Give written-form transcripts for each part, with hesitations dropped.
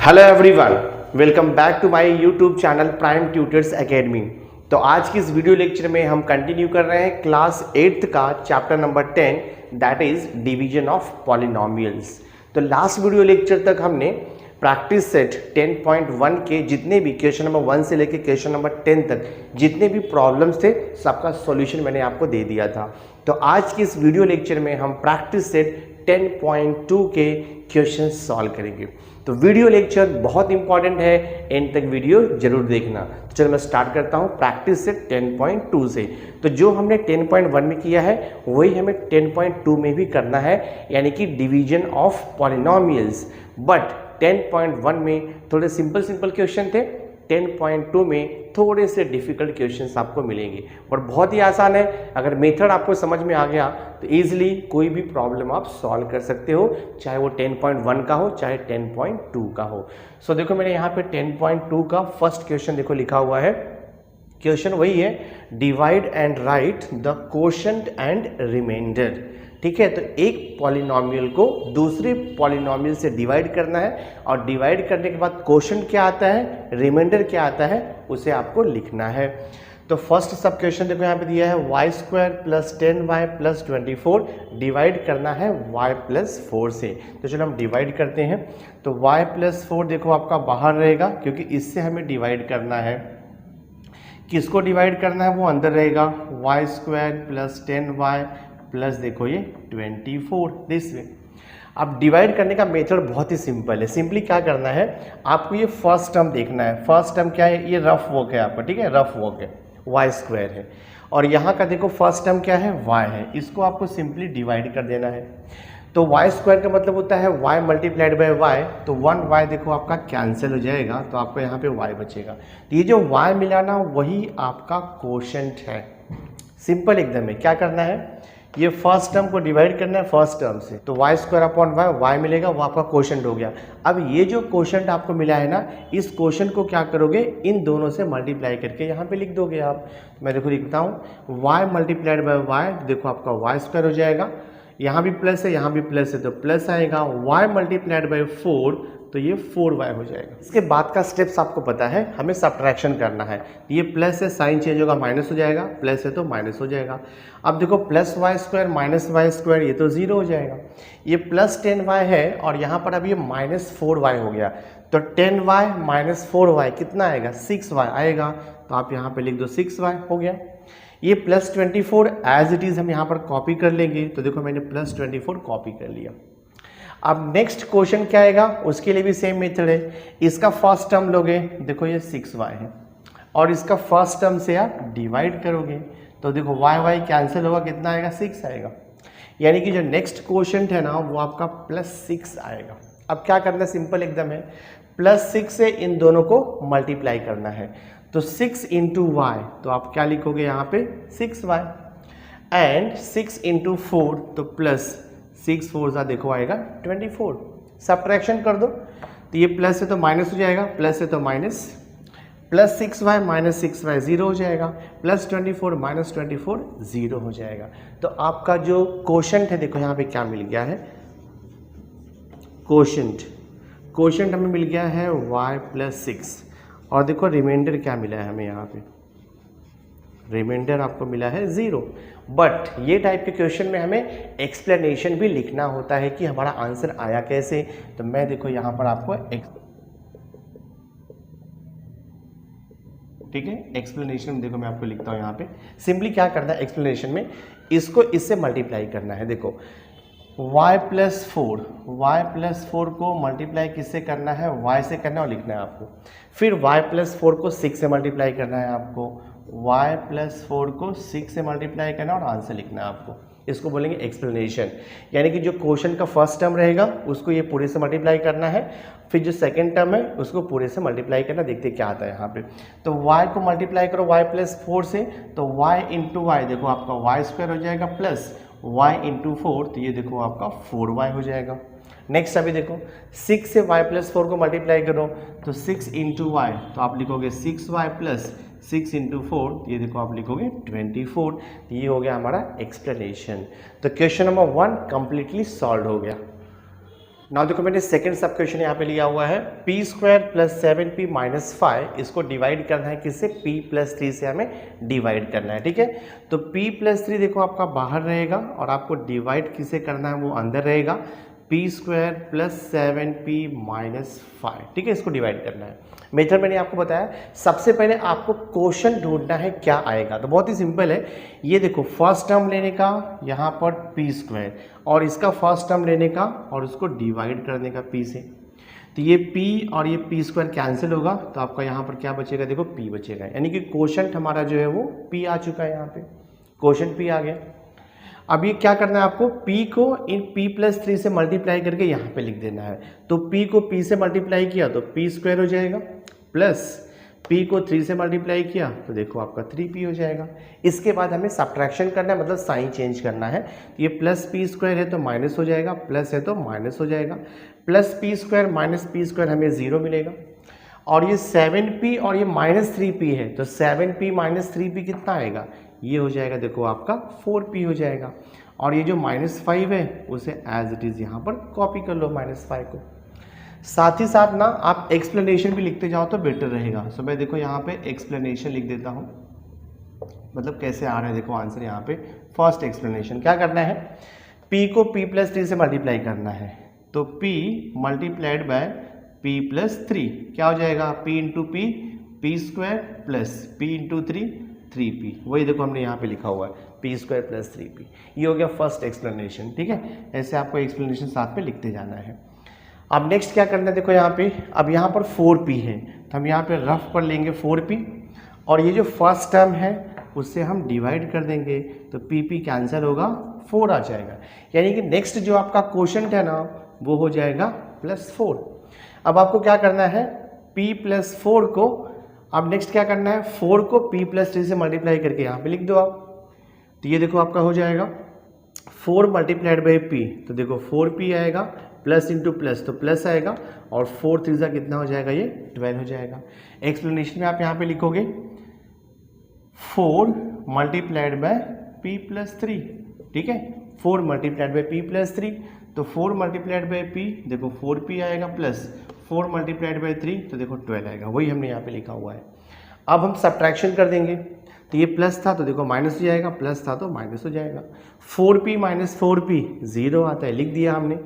Hello everyone, welcome back to my YouTube channel prime tutors academy. तो आज की इस वीडियो लेक्चर में हम कंटिन्यू कर रहे हैं क्लास 8th का chapter number 10 that is division of polynomials. तो लास्ट वीडियो लेक्चर तक हमने प्रैक्टिस सेट 10.1 के जितने भी क्वेश्चन नंबर 1 से लेकर क्वेश्चन नंबर 10 तक जितने भी प्रॉब्लम्स थे सबका सॉल्यूशन मैंने आपको दे दिया था। तो आज की इस वीडियो लेक्चर में हम प्रैक्टिस सेट 10.2 के क्वेश्चन सॉल्व करेंगे। तो वीडियो लेक्चर बहुत इंपॉर्टेंट है, एंड तक वीडियो जरूर देखना। तो चलो मैं स्टार्ट करता हूँ प्रैक्टिस सेट 10.2 से। तो जो हमने 10.1 में किया है वही हमें 10.2 में भी करना है, यानी कि डिवीजन ऑफ पॉलिनोमियल्स। बट 10.1 में थोड़े सिंपल क्वेश्चन थे, 10.2 में थोड़े से डिफिकल्ट क्वेश्चंस आपको मिलेंगे, और बहुत ही आसान है। अगर मेथड आपको समझ में आ गया तो इजीली कोई भी प्रॉब्लम आप सॉल्व कर सकते हो, चाहे वो 10.1 का हो चाहे 10.2 का हो। सो देखो मैंने यहाँ पे 10.2 का फर्स्ट क्वेश्चन देखो लिखा हुआ है। क्वेश्चन वही है, divide and write the quotient and remainder. ठीक है, तो एक पॉलिनोमियल को दूसरे पॉलिनोमियल से डिवाइड करना है, और डिवाइड करने के बाद कोशेंट क्या आता है, रिमाइंडर क्या आता है, उसे आपको लिखना है। तो फर्स्ट सब क्वेश्चन देखो यहाँ पे दिया है y square plus 10y plus 24 divide करना है y प्लस 4 से। तो चलो हम डिवाइड करते हैं। तो y प्लस 4 देखो आपका बाहर रहेगा, क्योंकि इससे हमें डिवाइड करना है। किसको डिवाइड करना है वो अंदर रहेगा, y square plus 10y plus देखो ये 24 दिस वे। अब डिवाइड करने का मेथड बहुत ही सिंपल है। सिंपली क्या करना है, आपको ये फर्स्ट टर्म देखना है। फर्स्ट टर्म क्या है, ये रफ वर्क है आपका, ठीक है, रफ वर्क है, y स्क्वायर है, और यहाँ का देखो फर्स्ट टर्म क्या है, y है। इसको आपको सिंपली डिवाइड कर देना है। तो y स्क्वायर का मतलब होता है y मल्टीप्लाइड बाय y, तो 1y देखो आपका कैंसिल हो जाएगा, तो आपको यहाँ पे y बचेगा। तो ये जो y मिला ना वही आपका कोशेंट है। सिंपल एकदम है। क्या करना है, ये फर्स्ट टर्म को डिवाइड करना है फर्स्ट टर्म से, तो y स्क्वायर अपॉन y मिलेगा, वो आपका कोशेंट हो गया। अब ये जो कोशेंट आपको मिला है ना, इस कोशेंट को क्या करोगे, इन दोनों से मल्टीप्लाई करके यहाँ पे लिख दोगे आप। मैं देखो लिखता हूँ y मल्टीप्लाइड बाय y, देखो आपका y स्क्वायर हो जाएगा, यहाँ भी प्लस है यहाँ भी प्लस है तो प्लस आएगा, y मल्टीप्लाइड बाय 4 तो ये 4y हो जाएगा। इसके बाद का स्टेप्स आपको पता है, हमें सब्ट्रैक्शन करना है। ये प्लस है, साइन चेंज होगा, माइनस हो जाएगा, प्लस है तो माइनस हो जाएगा। अब देखो plus Y square minus Y square ये तो 0 हो जाएगा। ये प्लस 10y है, और यहाँ पर अब ये माइनस 4y हो गया, तो 10y माइनस 4y कितना आएगा, 6y आएगा। तो आप यहाँ पे लिख दो 6y हो गया। ये प्लस 24 एज इट इज़ हम यहाँ पर कॉपी कर लेंगे। तो देखो मैंने प्लस 24 कॉपी कर लिया। अब नेक्स्ट क्वेश्चन क्या आएगा, उसके लिए भी सेम मेथड है। इसका फर्स्ट टर्म लोगे, देखो ये 6y है, और इसका फर्स्ट टर्म से आप डिवाइड करोगे, तो देखो y कैंसिल होगा, कितना आएगा, 6 आएगा। यानी कि जो नेक्स्ट क्वेश्चन है ना वो आपका +6 आएगा। अब क्या करना है, सिंपल एकदम है, +6 से इन दोनों को मल्टीप्लाई करना है। तो 6 इंटू वाई, तो आप क्या लिखोगे यहाँ पे 6y, एंड 6 इंटू 4 तो प्लस 6 4 सा देखो आएगा 24। सब्ट्रैक्शन कर दो, तो ये प्लस है तो माइनस हो जाएगा, प्लस है तो minus, plus 6y minus 6y 0 हो जाएगा, प्लस 24 माइनस 24 0 हो जाएगा। तो आपका जो कोशेंट है देखो यहाँ पे क्या मिल गया है, कोशेंट हमें मिल गया है y प्लस 6, और देखो रिमाइंडर क्या मिला है हमें यहाँ पे, रिमाइंडर आपको मिला है 0। बट ये टाइप के क्वेश्चन में हमें एक्सप्लेनेशन भी लिखना होता है कि हमारा आंसर आया कैसे। तो मैं देखो यहाँ पर आपको ठीक है, एक्सप्लेनेशन देखो मैं आपको लिखता हूँ यहाँ पे। सिंपली क्या करना है एक्सप्लेनेशन में, इसको इससे मल्टीप्लाई करना है। देखो y प्लस 4 को मल्टीप्लाई किससे करना है, y से करना है और लिखना है आपको। फिर y प्लस 4 को 6 से मल्टीप्लाई करना है आपको, y प्लस 4 को 6 से मल्टीप्लाई करना और आंसर लिखना है आपको। इसको बोलेंगे एक्सप्लेनेशन। यानी कि जो क्वेश्चन का फर्स्ट टर्म रहेगा उसको ये पूरे से मल्टीप्लाई करना है, फिर जो सेकंड टर्म है उसको पूरे से मल्टीप्लाई करना। देखते क्या आता है यहाँ पे। तो y को मल्टीप्लाई करो y प्लस 4 से, तो y इंटू वाई देखो आपका y स्क्वायर हो जाएगा, प्लस y इंटू 4 तो ये देखो आपका 4y हो जाएगा। नेक्स्ट अभी देखो 6 से y प्लस 4 को मल्टीप्लाई करो, तो 6 इंटू वाई तो आप लिखोगे 6y प्लस 6 इंटू 4, ये देखो आप लिखोगे 24। ये हो गया हमारा एक्सप्लेनेशन। तो क्वेश्चन नंबर 1 कंप्लीटली सॉल्व हो गया। नाउ देखो मैंने सेकंड सब क्वेश्चन यहाँ पे लिया हुआ है P square plus 7p minus 5, इसको डिवाइड करना है किससे, p प्लस 3 से हमें डिवाइड करना है। ठीक है, तो p प्लस 3 देखो आपका बाहर रहेगा और आपको डिवाइड किसे करना है, वो अंदर रहेगा, P square plus 7p minus 5। ठीक है, इसको डिवाइड करना है। मेथड मैंने आपको बताया, सबसे पहले आपको क्वोशंट ढूंढना है क्या आएगा, तो बहुत ही सिंपल है। ये देखो फर्स्ट टर्म लेने का यहाँ पर पी स्क्वायर और इसका फर्स्ट टर्म लेने का और उसको डिवाइड करने का p से, तो ये p और ये p स्क्वायर कैंसिल होगा, तो आपका यहाँ पर क्या बचेगा, देखो p बचेगा, यानी कि क्वोशंट हमारा जो है वो p आ चुका है, यहाँ पे क्वोशंट p आ गया। अब ये क्या करना है आपको, p को इन p प्लस 3 से मल्टीप्लाई करके यहाँ पे लिख देना है। तो p को p से मल्टीप्लाई किया तो p स्क्वायर हो जाएगा, प्लस p को 3 से मल्टीप्लाई किया तो देखो आपका 3p हो जाएगा। इसके बाद हमें सब्ट्रैक्शन करना है, मतलब साइन चेंज करना है। ये प्लस p स्क्वायर है तो माइनस हो जाएगा, प्लस है तो माइनस हो जाएगा, plus p square minus p square हमें 0 मिलेगा। और ये 7p और ये माइनस 3p है, तो 7p माइनस 3p कितना आएगा, ये हो जाएगा देखो आपका 4p हो जाएगा। और ये जो -5 है उसे एज इट इज़ यहाँ पर कॉपी कर लो -5 को। साथ ही साथ ना आप एक्सप्लेनेशन भी लिखते जाओ तो बेटर रहेगा। सो मैं देखो यहाँ पे एक्सप्लेनेशन लिख देता हूँ, मतलब कैसे आ रहा है देखो आंसर यहाँ पे। फर्स्ट एक्सप्लेनेशन क्या करना है, p को p प्लस 3 से मल्टीप्लाई करना है, तो p multiplied by p plus 3 क्या हो जाएगा, p into p square plus p into 3p, वही देखो हमने यहाँ पे लिखा हुआ है p स्क्वायर प्लस 3p। ये हो गया फर्स्ट एक्सप्लेनेशन। ठीक है, ऐसे आपको एक्सप्लेनेशन साथ में लिखते जाना है। अब नेक्स्ट क्या करना है, देखो यहाँ पे, अब यहाँ पर 4p है तो हम यहाँ पे रफ पर लेंगे 4p और ये जो फर्स्ट टर्म है उससे हम डिवाइड कर देंगे तो p कैंसिल होगा, 4 आ जाएगा। यानी कि नेक्स्ट जो आपका क्वोशंट है ना वो हो जाएगा +4। अब आपको क्या करना है, p प्लस 4 को, अब नेक्स्ट क्या करना है, 4 को p प्लस 3 से मल्टीप्लाई करके यहाँ पे लिख दो आप, तो ये देखो आपका हो जाएगा 4 मल्टीप्लाइड बाई p, तो देखो 4p आएगा, प्लस इंटू प्लस तो प्लस आएगा और 4 3 कितना हो जाएगा, ये 12 हो जाएगा। एक्सप्लेनेशन में आप यहाँ पे लिखोगे 4 मल्टीप्लाइड बाय p प्लस 3। ठीक है, 4 मल्टीप्लाइड बाई p प्लस 3, तो 4 मल्टीप्लाइड बाई p देखो 4p आएगा, प्लस 4 मल्टीप्लाइड बाई 3 तो देखो 12 आएगा, वही हमने यहाँ पे लिखा हुआ है। अब हम सब्ट्रैक्शन कर देंगे, तो ये प्लस था तो देखो माइनस हो जाएगा, प्लस था तो माइनस हो जाएगा। 4p माइनस 4p 0 आता है, लिख दिया हमने।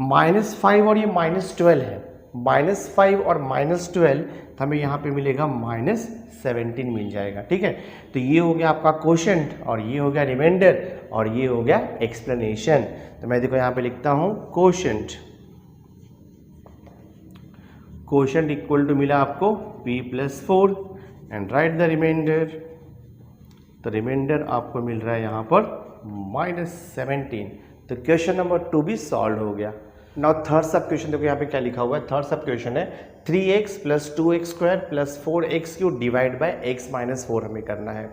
-5 और ये -12 है, -5 और -12 तो हमें यहाँ पे मिलेगा -17 मिल जाएगा। ठीक है, तो ये हो गया आपका क्वोशंट और ये हो गया रिमाइंडर और ये हो गया एक्सप्लेनेशन। तो मैं देखो यहाँ पे लिखता हूँ क्वोशंट इक्वल टू मिला आपको p plus 4 and write the remainder, तो रिमाइंडर आपको मिल रहा है यहाँ पर -17। तो क्वेश्चन नंबर 2 भी सॉल्व हो गया। नाउ थर्ड सब क्वेश्चन देखो यहाँ पे क्या लिखा हुआ है। थर्ड सब क्वेश्चन है 3x plus 2x square plus 4x cube divide by x minus 4 हमें करना है।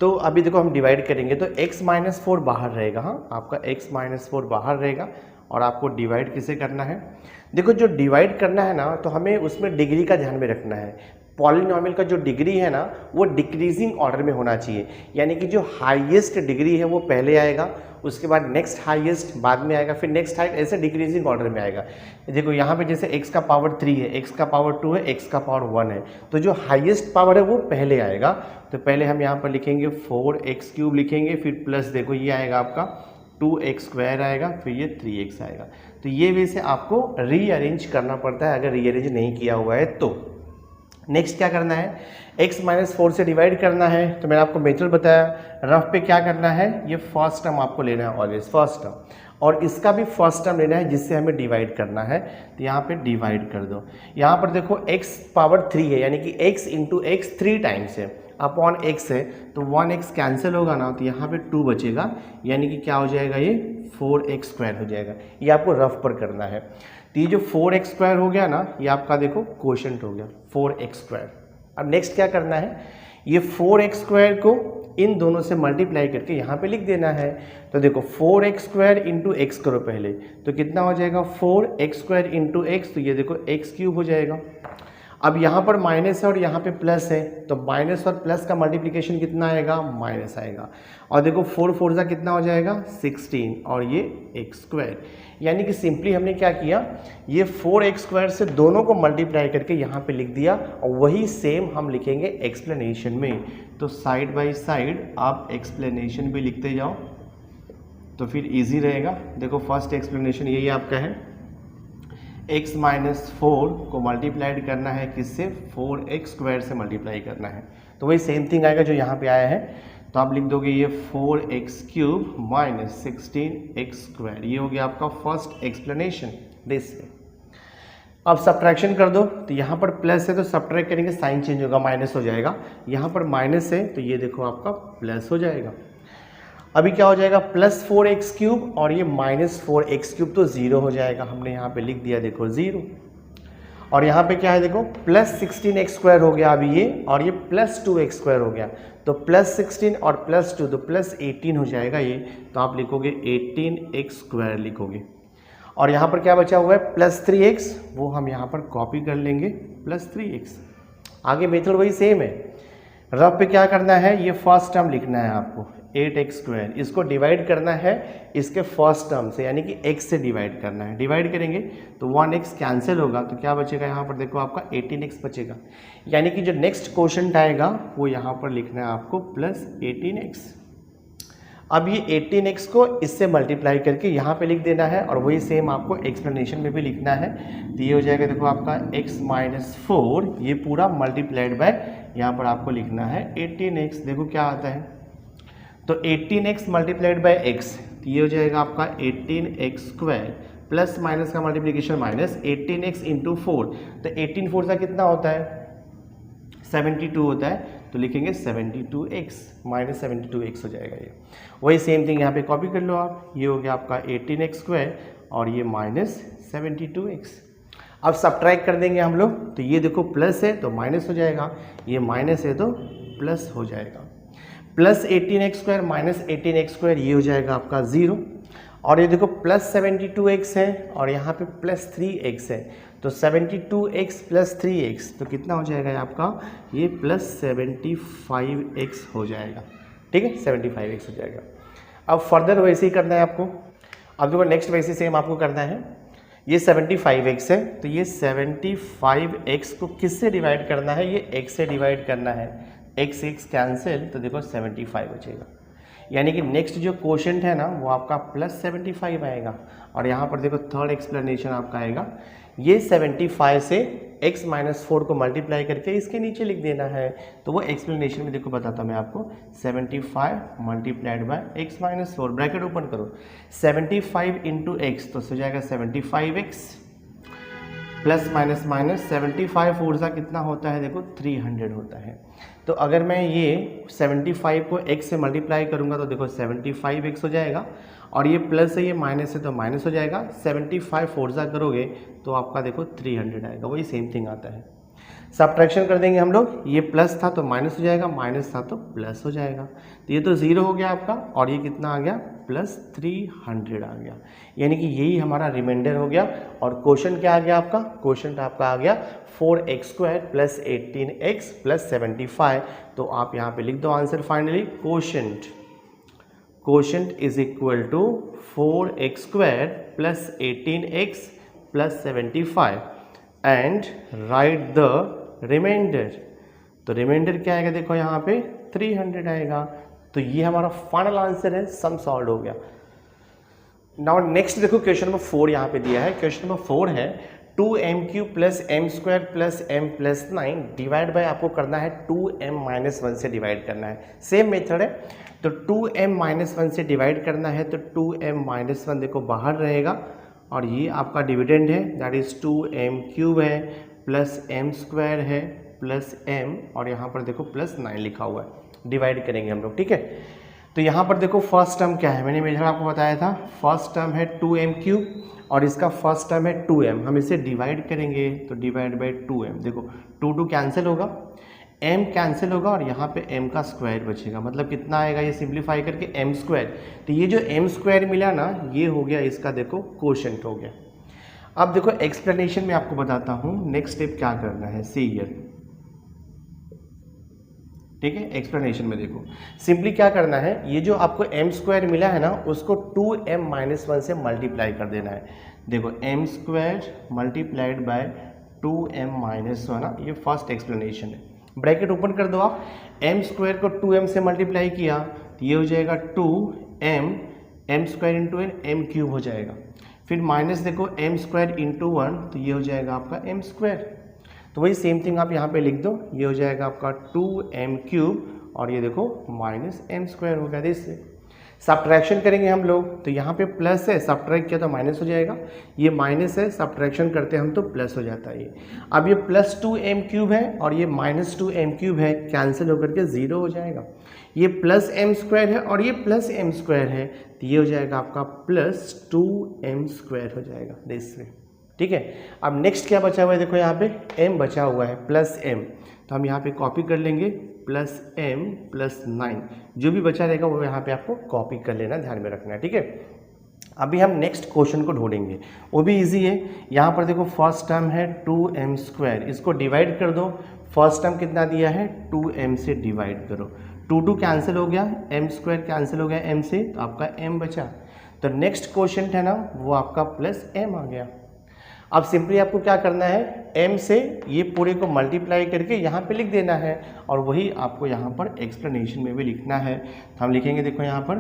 तो अभी देखो हम डिवाइड करेंगे तो x माइनस 4 बाहर रहेगा, हाँ आपका x माइनस 4 बाहर रहेगा और आपको डिवाइड किसे करना है। देखो जो डिवाइड करना है ना तो हमें उसमें डिग्री का ध्यान में रखना है। पॉलिनॉमियल का जो डिग्री है ना वो डिक्रीजिंग ऑर्डर में होना चाहिए, यानी कि जो हाईएस्ट डिग्री है वो पहले आएगा, उसके बाद नेक्स्ट हाईएस्ट बाद में आएगा, फिर नेक्स्ट हाइट, ऐसे डिक्रीजिंग ऑर्डर में आएगा। देखो यहाँ पे जैसे x का पावर 3 है, x का पावर 2 है, x का पावर 1 है, तो जो हाईएस्ट पावर है वो पहले आएगा। तो पहले हम यहाँ पर लिखेंगे 4x क्यूब लिखेंगे, फिर प्लस देखो ये आएगा आपका 2x स्क्वायर आएगा, फिर ये 3x आएगा। तो ये वे से आपको रीअरेंज करना पड़ता है अगर रीअरेंज नहीं किया हुआ है तो। नेक्स्ट क्या करना है, x माइनस 4 से डिवाइड करना है, तो मैंने आपको मेथड बताया। रफ पे क्या करना है, ये फर्स्ट टर्म आपको लेना है, ऑलवेज फर्स्ट टर्म, और इसका भी फर्स्ट टर्म लेना है जिससे हमें डिवाइड करना है। तो यहाँ पे डिवाइड कर दो। यहाँ पर देखो x पावर 3 है, यानी कि x इंटू एक्स 3 टाइम्स है, अपॉन x है, तो 1x कैंसिल होगा ना, तो यहाँ पे 2 बचेगा, यानी कि क्या हो जाएगा, ये 4x स्क्वायर हो जाएगा। ये आपको रफ पर करना है। तो ये जो 4x स्क्वायर हो गया ना, ये आपका देखो क्वोशंट हो गया 4x स्क्वायर। अब नेक्स्ट क्या करना है, ये 4x स्क्वायर को इन दोनों से मल्टीप्लाई करके यहाँ पे लिख देना है। तो देखो 4x स्क्वायर इंटू एक्स करो पहले, तो कितना हो जाएगा 4x स्क्वायर इंटू एक्स, तो ये देखो x क्यूब हो जाएगा। अब यहाँ पर माइनस है और यहाँ पे प्लस है, तो माइनस और प्लस का मल्टीप्लिकेशन कितना आएगा, माइनस आएगा। और देखो 4 4 जा कितना हो जाएगा 16 और ये एक्स स्क्वायर, यानी कि सिंपली हमने क्या किया, ये 4x स्क्वायर से दोनों को मल्टीप्लाई करके यहाँ पे लिख दिया और वही सेम हम लिखेंगे एक्सप्लेनेशन में। तो साइड बाय साइड आप एक्सप्लेनेशन भी लिखते जाओ तो फिर इजी रहेगा। देखो फर्स्ट एक्सप्लेनेशन यही आपका है, x माइनस 4 को मल्टीप्लाइड करना है किससे, 4x स्क्वायर से मल्टीप्लाई करना है, तो वही सेम थिंग आएगा जो यहाँ पे आया है। तो आप लिख दोगे ये 4x cube minus 16x square, ये हो गया आपका फर्स्ट एक्सप्लेनेशन दिस। अब सब्ट्रैक्शन कर दो, तो यहाँ पर प्लस है तो सब्ट्रैक्ट करेंगे साइन चेंज होगा, माइनस हो जाएगा। यहाँ पर माइनस है तो ये देखो आपका प्लस हो जाएगा। अभी क्या हो जाएगा, प्लस 4x क्यूब और ये माइनस 4x क्यूब, तो जीरो हो जाएगा। हमने यहाँ पे लिख दिया देखो जीरो। और यहाँ पे क्या है देखो, प्लस 16x स्क्वायर हो गया अभी ये, और ये प्लस 2x स्क्वायर हो गया, तो प्लस 16 और प्लस 2 तो प्लस 18 हो जाएगा ये। तो आप लिखोगे 18x स्क्वायर लिखोगे। और यहाँ पर क्या बचा हुआ है, प्लस 3x, वो हम यहाँ पर कॉपी कर लेंगे प्लस 3x। आगे मेथड वही सेम है। रफ पे क्या करना है, ये फर्स्ट टर्म लिखना है आपको 8x स्क्वायर, इसको डिवाइड करना है इसके फर्स्ट टर्म से, यानी कि x से डिवाइड करना है। डिवाइड करेंगे तो 1x कैंसिल होगा, तो क्या बचेगा यहाँ पर देखो आपका 18x बचेगा, यानी कि जो नेक्स्ट क्वोशंट आएगा वो यहाँ पर लिखना है आपको प्लस 18x। अब ये 18x को इससे मल्टीप्लाई करके यहाँ पे लिख देना है और वही सेम आपको एक्सप्लेनेशन में भी लिखना है। तो ये हो जाएगा देखो आपका x माइनस 4, ये पूरा मल्टीप्लाइड बाय यहाँ पर आपको लिखना है 18x। देखो क्या आता है, तो 18x मल्टीप्लाइड बाय x, तो ये हो जाएगा आपका 18x स्क्वायर, प्लस माइनस का मल्टीप्लिकेशन माइनस 18x इंटू 4, तो 18 4 का कितना होता है 72 होता है, तो लिखेंगे 72x माइनस 72x हो जाएगा ये। वही सेम थिंग यहाँ पे कॉपी कर लो आप, ये हो गया आपका 18x स्क्वायर और ये माइनस 72x। अब सब्ट्रैक्ट कर देंगे हम लोग, तो ये देखो प्लस है तो माइनस हो जाएगा, ये माइनस है तो प्लस हो जाएगा। Plus 18x square minus 18x square, ये हो जाएगा आपका 0। और ये देखो प्लस 72x है और यहाँ पे प्लस 3x है, तो 72x प्लस 3x, तो कितना हो जाएगा आपका, ये प्लस 75x हो जाएगा। ठीक है, 75x हो जाएगा। अब फर्दर वैसे ही करना है आपको। अब देखो नेक्स्ट वैसे सेम आपको करना है, ये 75x है, तो ये 75x को किससे डिवाइड करना है, ये x से डिवाइड करना है। x कैंसिल, तो देखो 75 बचेगा, यानी कि नेक्स्ट जो क्वोशंट है ना वो आपका प्लस 75 आएगा। और यहाँ पर देखो थर्ड एक्सप्लेनेशन आपका आएगा, ये 75 से x माइनस 4 को मल्टीप्लाई करके इसके नीचे लिख देना है। तो वो एक्सप्लेनेशन में देखो बताता मैं आपको, 75 multiplied by x minus 4, bracket open करो, 75 इंटू एक्स, तो हो जाएगा 75x प्लस माइनस माइनस 75 4 का कितना होता है देखो 300 होता है। तो अगर मैं ये 75 को x से मल्टीप्लाई करूंगा तो देखो 75x हो जाएगा, और ये प्लस है ये माइनस है तो माइनस हो जाएगा। 75 4 करोगे तो आपका देखो 300 आएगा, वही सेम थिंग आता है। सब्ट्रैक्शन कर देंगे हम लोग, ये प्लस था तो माइनस हो जाएगा, माइनस था तो प्लस हो जाएगा, तो ये तो 0 हो गया आपका, और ये कितना आ गया प्लस 300 आ गया, यानी कि यही हमारा रिमाइंडर हो गया। और क्वोशंट क्या आ गया आपका, क्वोशंट आपका आ गया 4x square plus 18x plus 75। तो आप यहाँ पे लिख दो answer finally, quotient is equal to 4x square plus 18x plus 75 and write the remainder. तो रिमाइंडर क्या आएगा देखो यहाँ पे 300 आएगा। तो ये हमारा फाइनल आंसर है, सम सॉल्व हो गया। नाउ नेक्स्ट देखो क्वेश्चन नंबर 4 यहाँ पे दिया है। क्वेश्चन नंबर 4 है 2m³ plus m square plus m plus 9 divide by आपको करना है 2m माइनस 1 से डिवाइड करना है। सेम मेथड है, तो 2m माइनस 1 से डिवाइड करना है तो 2m माइनस 1 देखो बाहर रहेगा, और ये आपका डिविडेंड है, दैट इज 2m³ है प्लस m स्क्वायर है प्लस m, और यहाँ पर देखो प्लस 9 लिखा हुआ है। डिवाइड करेंगे हम लोग, ठीक है। तो यहाँ पर देखो फर्स्ट टर्म क्या है, मैंने मेथड आपको बताया था, फर्स्ट टर्म है 2m³ और इसका फर्स्ट टर्म है 2m। हम इसे डिवाइड करेंगे तो डिवाइड बाय 2m, देखो 2 कैंसिल होगा, m कैंसिल होगा और यहाँ पे m का स्क्वायर बचेगा, मतलब कितना आएगा ये सिंप्लीफाई करके m स्क्वायर। तो ये जो m स्क्वायर मिला ना, ये हो गया इसका देखो क्वोशंट हो गया। अब देखो एक्सप्लेनेशन में आपको बताता हूँ नेक्स्ट स्टेप क्या करना है। सी हियर, ठीक है। एक्सप्लेनेशन में देखो सिंपली क्या करना है, ये जो आपको एम स्क्वायर मिला है ना उसको 2m-1 से मल्टीप्लाई कर देना है। देखो M square multiplied by 2m-1, ये फर्स्ट एक्सप्लेनेशन है। ब्रैकेट ओपन कर दो आप, एम स्क्वायर को 2m से मल्टीप्लाई किया तो ये हो जाएगा 2m, M square into N M cube हो जाएगा। फिर माइनस देखो एम स्क्वायर इंटू 1 तो ये हो जाएगा आपका एम स्क्वायर। तो वही सेम थिंग आप यहाँ पे लिख दो, ये हो जाएगा आपका 2m³ और ये देखो माइनस एम स्क्वायर हो गया। इससे सब्ट्रैक्शन करेंगे हम लोग तो यहाँ पे प्लस है, सब्ट्रैक्ट किया तो माइनस हो जाएगा, ये माइनस है, सब्ट्रैक्शन करते हैं हम तो प्लस हो जाता है ये। अब ये प्लस 2m³ है और ये माइनस 2m³ है, कैंसिल होकर के 0 हो जाएगा। ये प्लस एम स्क्वायर है और ये प्लस एम स्क्वायर है तो ये हो जाएगा आपका प्लस 2m² हो जाएगा इससे, ठीक है। अब नेक्स्ट क्या बचा हुआ है, देखो यहाँ पे m बचा हुआ है प्लस m, तो हम यहाँ पे कॉपी कर लेंगे प्लस m प्लस 9, जो भी बचा रहेगा वो यहाँ पे आपको कॉपी कर लेना, ध्यान में रखना है, ठीक है। अभी हम नेक्स्ट क्वेश्चन को ढूंढेंगे, वो भी इजी है। यहाँ पर देखो फर्स्ट टर्म है 2m², इसको डिवाइड कर दो। फर्स्ट टर्म कितना दिया है 2m से डिवाइड करो, 2 कैंसिल हो गया, m² कैंसिल हो गया m से, तो आपका m बचा। तो नेक्स्ट क्वेश्चन है ना वो आपका प्लस m आ गया। अब सिंपली आपको क्या करना है, m से ये पूरे को मल्टीप्लाई करके यहाँ पे लिख देना है और वही आपको यहाँ पर एक्सप्लेनेशन में भी लिखना है। तो हम लिखेंगे देखो यहाँ पर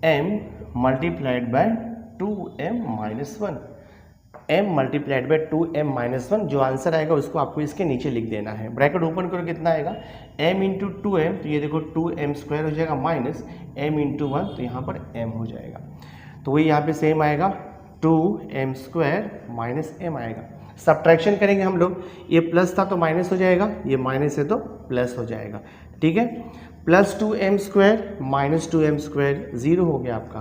m multiplied by 2m-1, m multiplied by 2m-1, जो आंसर आएगा उसको आपको इसके नीचे लिख देना है। ब्रैकेट ओपन करो, कितना आएगा m इंटू 2m, तो ये देखो 2m² हो जाएगा माइनस m इंटू 1, तो यहाँ पर m हो जाएगा। तो वही यहाँ पे सेम आएगा 2m² माइनस m आएगा। सब्ट्रैक्शन करेंगे हम लोग, ये प्लस था तो माइनस हो जाएगा, ये माइनस है तो प्लस हो जाएगा, ठीक है। प्लस 2m² माइनस 2m², 0 हो गया आपका।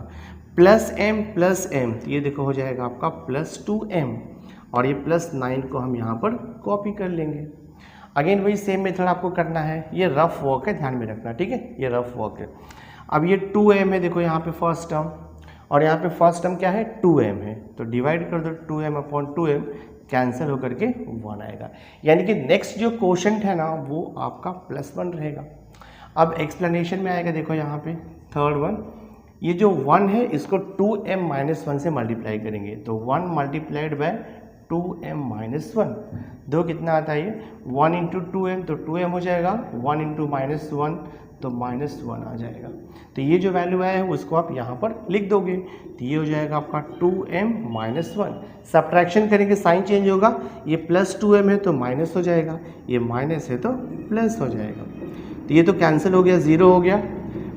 प्लस m, तो ये देखो हो जाएगा आपका प्लस 2m और ये प्लस 9 को हम यहाँ पर कॉपी कर लेंगे। अगेन वही सेम मेथड आपको करना है, ये रफ वर्क है, ध्यान में रखना, ठीक है, ये रफ वर्क है। अब ये 2m है, देखो यहाँ पे फर्स्ट टर्म और यहाँ पे फर्स्ट टर्म क्या है 2m है, तो डिवाइड कर दो 2m/2m, कैंसिल होकर के 1 आएगा। यानी कि नेक्स्ट जो क्वोशंट है ना वो आपका +1 रहेगा। अब एक्सप्लेनेशन में आएगा, देखो यहाँ पे थर्ड वन, ये जो 1 है इसको 2m-1 से मल्टीप्लाई करेंगे, तो 1 मल्टीप्लाइड बाय 2m-1, दो कितना आता है ये 1 इंटू 2m, तो 2m हो जाएगा, 1 इंटू -1 तो -1 आ जाएगा। तो ये जो वैल्यू आया है उसको आप यहाँ पर लिख दोगे, तो ये हो जाएगा आपका 2m-1। सब्ट्रैक्शन करेंगे साइन चेंज होगा, ये प्लस 2m है तो माइनस हो जाएगा, ये माइनस है तो प्लस हो जाएगा, तो ये तो कैंसिल हो गया, 0 हो गया।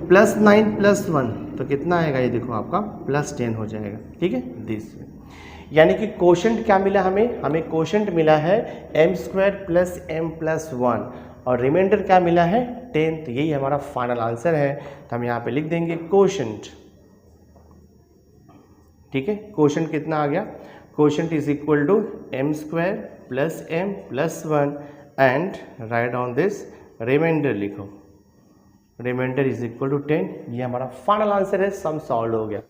प्लस 9 प्लस 1 तो कितना आएगा, ये देखो आपका +10 हो जाएगा, ठीक है। दिस यानी कि क्वोशंट क्या मिला हमें क्वोशंट मिला है m² प्लस m प्लस 1 और रिमाइंडर क्या मिला है 10, तो यही हमारा फाइनल आंसर है। तो हम यहाँ पे लिख देंगे क्वोशंट, ठीक है। क्वोशंट कितना आ गया, quotient is equal to m² plus m plus 1 and write down this remainder लिखो, रिमाइंडर इज इक्वल टू 10, ये हमारा फाइनल आंसर है। सम सॉल्व हो गया।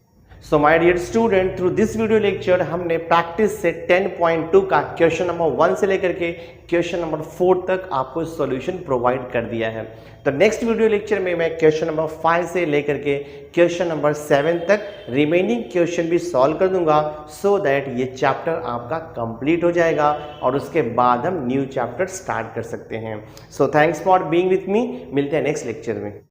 So my dear student, through this video lecture हमने प्रैक्टिस से 10.2 का क्वेश्चन नंबर 1 से लेकर के क्वेश्चन नंबर 4 तक आपको सॉल्यूशन प्रोवाइड कर दिया है। तो नेक्स्ट वीडियो लेक्चर में मैं क्वेश्चन नंबर 5 से लेकर के क्वेश्चन नंबर 7 तक रिमेनिंग क्वेश्चन भी सॉल्व कर दूंगा, सो दैट ये चैप्टर आपका कंप्लीट हो जाएगा और उसके बाद हम न्यू चैप्टर स्टार्ट कर सकते हैं। So thanks for being with me, मिलते हैं नेक्स्ट लेक्चर में।